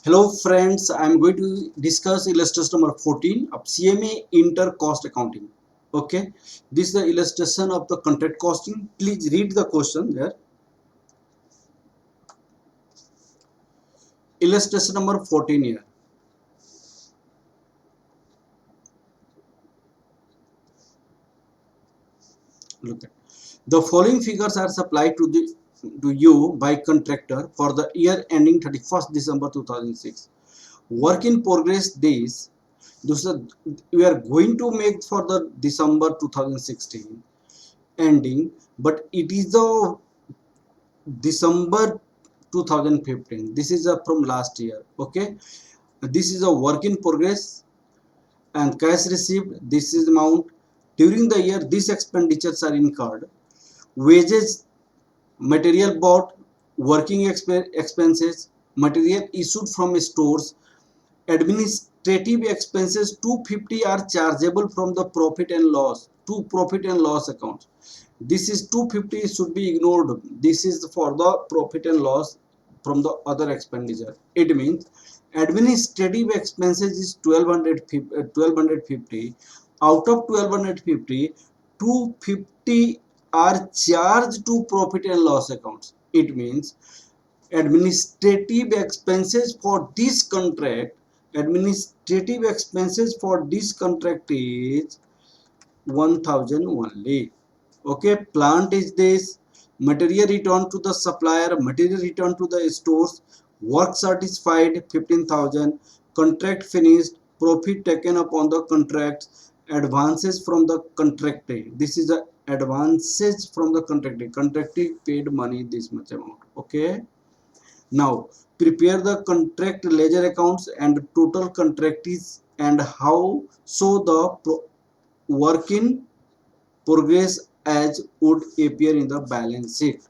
Hello friends, I am going to discuss illustration number 14 of CMA Inter Cost Accounting. Okay, this is the illustration of the contract costing. Please read the question there. Illustration number 14 here. Look at the following figures are supplied to you by contractor for the year ending 31st December 2006. Work in progress days. This is we are going to make for the December 2016 ending, but it is the December 2015. This is from last year. Okay, this is a work in progress and cash received. This is amount during the year. These expenditures are incurred. Wages, material bought, working expenses, material issued from stores, administrative expenses 250 are chargeable from the profit and loss to profit and loss account. This is 250 should be ignored. This is for the profit and loss from the other expenditure. It means administrative expenses is 1250. Out of 1250, 250 are charged to profit and loss accounts. It means administrative expenses for this contract is 1000 only. Okay, plant is this, material return to the supplier, material return to the stores, work satisfied 15,000, contract finished, profit taken upon the contract, advances from the contractor. This is the advances from the contractor paid money this much amount. Okay, now prepare the contract ledger accounts and total contractees and how so the work in progress as would appear in the balance sheet.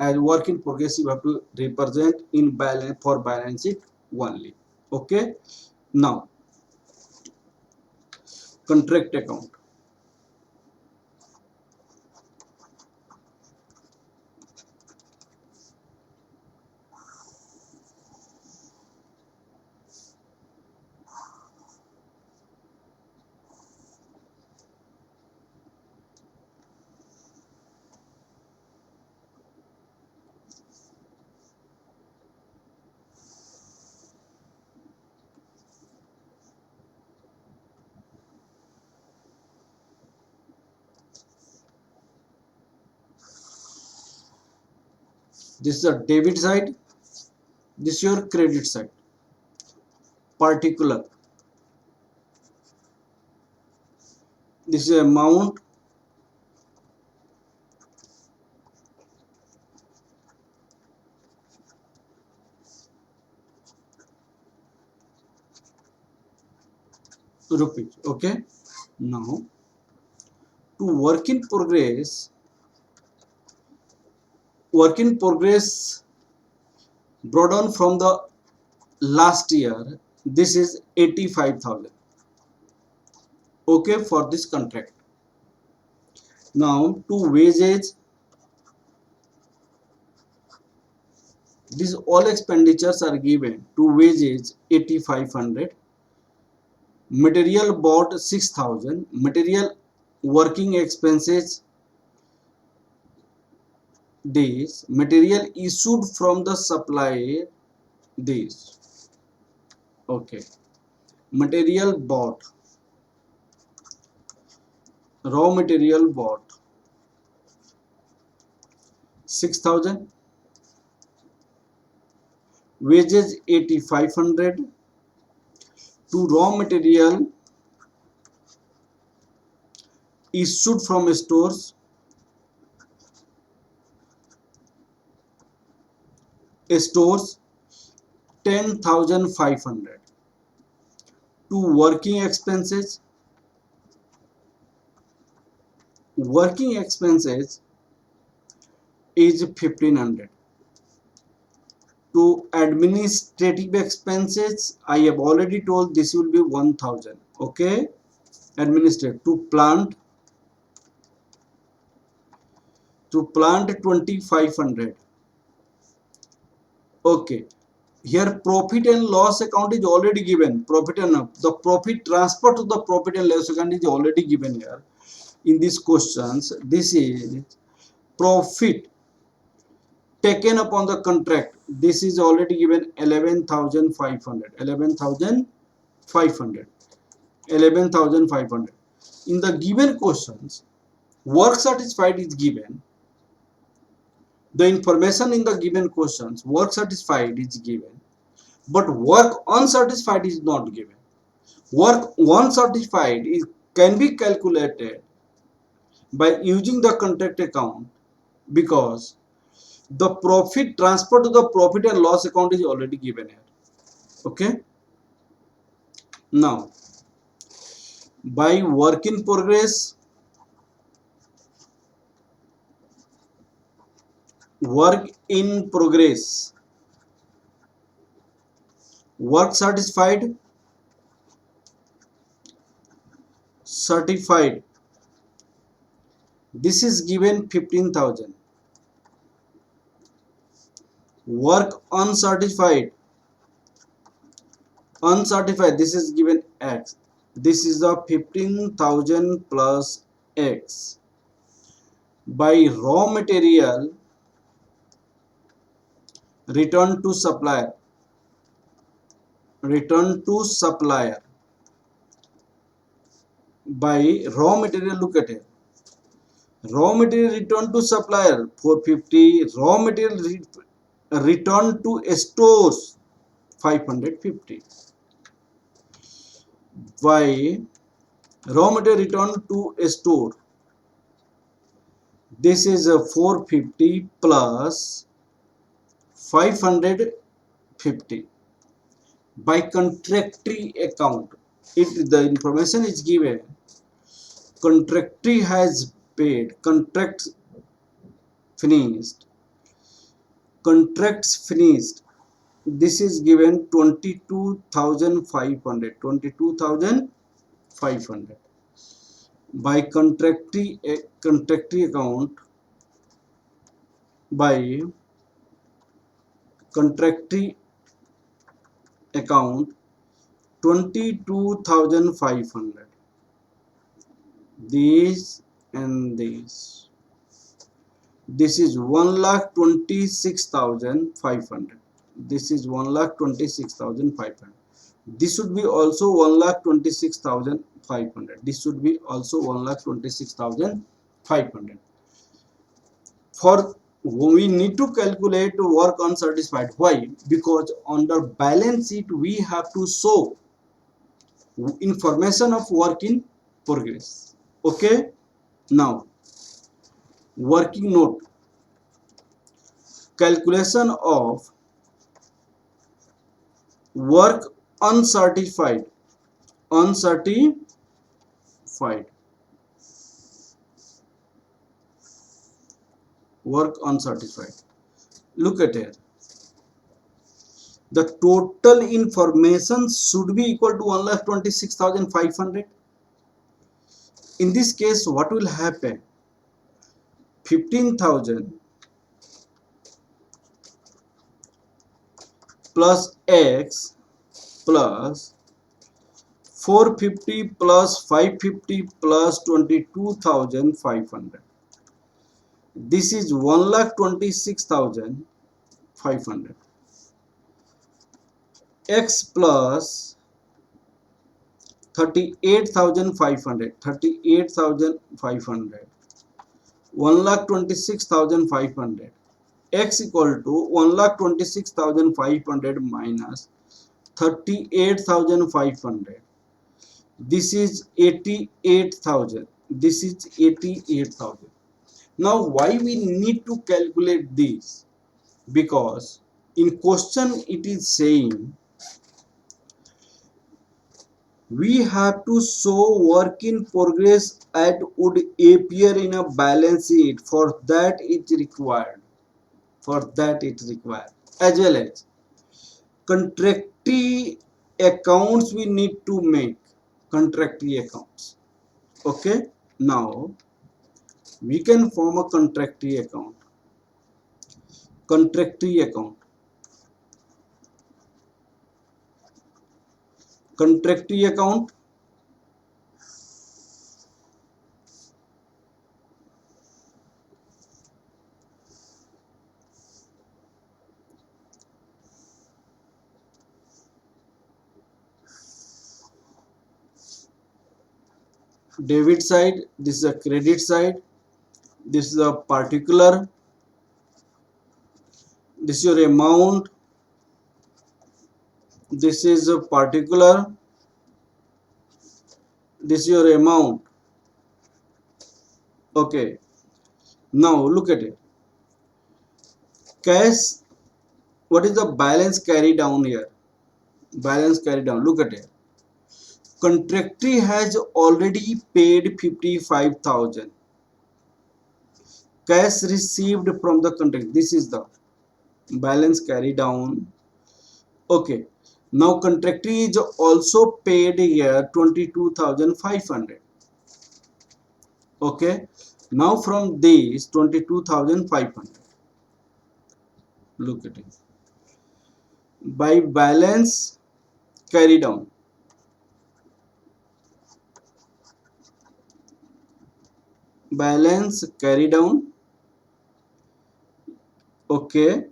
As work in progress you have to represent in balance for balance sheet only. Okay, now contract account. This is a debit side, this is your credit side. Particular, this is amount, rupees. Okay, now to work in progress brought on from the last year. This is 85,000. Okay, for this contract. Now to wages, these all expenditures are given. To wages 8500, material bought 6000, material working expenses this, material issued from the supplier this. Okay, material bought, raw material bought 6000, wages 8500, to raw material issued from stores 10,500, to working expenses is 1500, to administrative expenses I have already told this will be 1000. Okay, administrative, to plant 2500. Okay, here profit and loss account is already given. Profit and the profit transfer to the profit and loss account is already given here in these questions. This is profit taken upon the contract. This is already given 11,500. 11,500. 11,500. In the given questions, work satisfied is given. The information in the given questions, work satisfied is given, but work unsatisfied is not given. Work unsatisfied can be calculated by using the contract account because the profit transfer to the profit and loss account is already given here. Okay. Now, by work in progress, work in progress, work satisfied, certified. This is given 15,000. Work uncertified, uncertified. This is given X. This is the 15,000 plus X. By raw material return to supplier, return to supplier. By raw material, look at it. Raw material return to supplier 450. Raw material return to stores 550. By raw material return to a store, this is a 450 plus 550. By contractory account, if the information is given, contractory has paid, contracts finished, contracts finished. This is given 22,500. 22,500. By contractory account, by contractory account 22,500. These and these. This is 1,26,500. This is 1,26,500. This should be also 1,26,500. This should be also 1,26,500. For we need to calculate work unsatisfied. Why? Because under balance sheet we have to show information of work in progress. Okay. Now, working note, calculation of work uncertified, uncertified, work uncertified. Look at here. The total information should be equal to 1,26,500. In this case, what will happen? 15,000 plus X plus 450 plus 550 plus 22,500. This is 1,26,500. X plus 38,500. 38,500. 1,26,500. X equal to 1,26,500 minus 38,500. This is 88,000. This is 88,000. Now, why we need to calculate this? Because in question it is saying we have to show work in progress that would appear in a balance sheet. For that it required. For that it required. As well as contractory accounts we need to make. Contractory accounts. Okay. Now we can form a contractory account. Contractory account. contractee account, debit side, this is a credit side, this is a particular, this is your amount, this is a particular, this is your amount. Okay, now look at it. Cash, what is the balance carry down here? Balance carry down, look at it. Contractee has already paid 55,000. Cash received from the contract, this is the balance carry down. Okay, now contractee is also paid here 22,500. Okay, now from this 22,500, look at it, by balance carry down, balance carry down. Okay,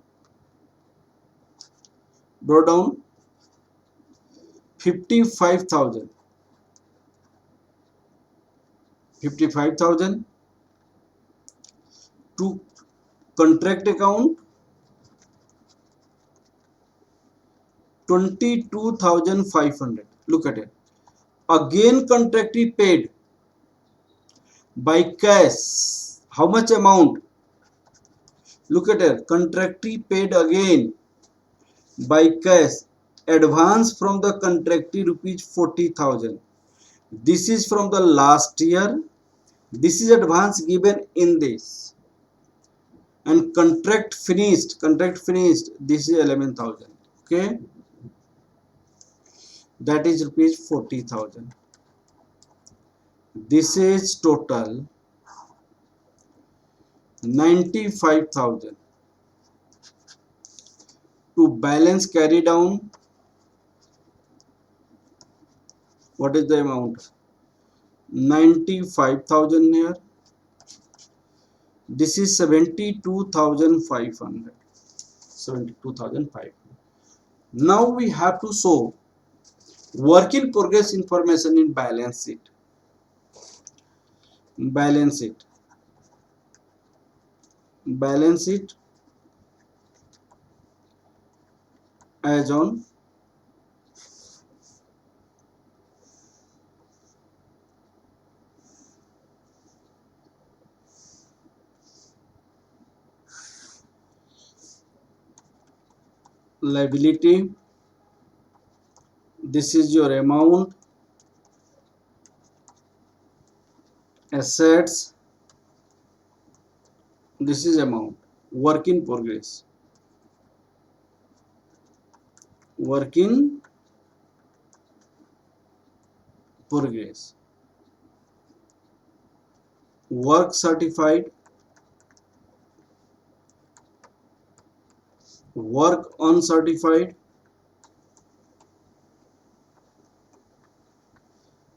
brought down 55,000, 55,000 to contract account 22,500. Look at it. Again contractee paid by cash. How much amount? Look at it. Contractee paid again by cash. Advance from the contractee rupees 40,000. This is from the last year. This is advance given in this. And contract finished. Contract finished. This is 11,000. Okay. That is rupees 40,000. This is total 95,000 to balance carry down. What is the amount? 95,000 here. This is 72,500. 72,500. Now we have to show work in progress information in balance sheet. Balance sheet. Balance sheet as on liability. This is your amount. Assets. This is amount. Work in progress. Work in progress. Work certified. Work uncertified.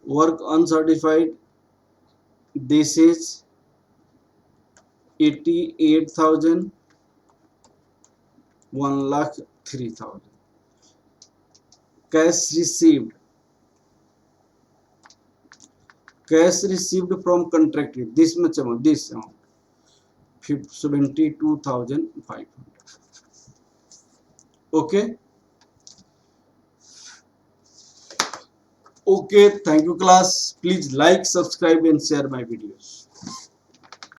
Work uncertified. This is 88,000. 1,03,000. Cash received. Cash received from contractor. This much amount. This amount. 72,500. Okay. Okay. Thank you, class. Please like, subscribe, and share my videos.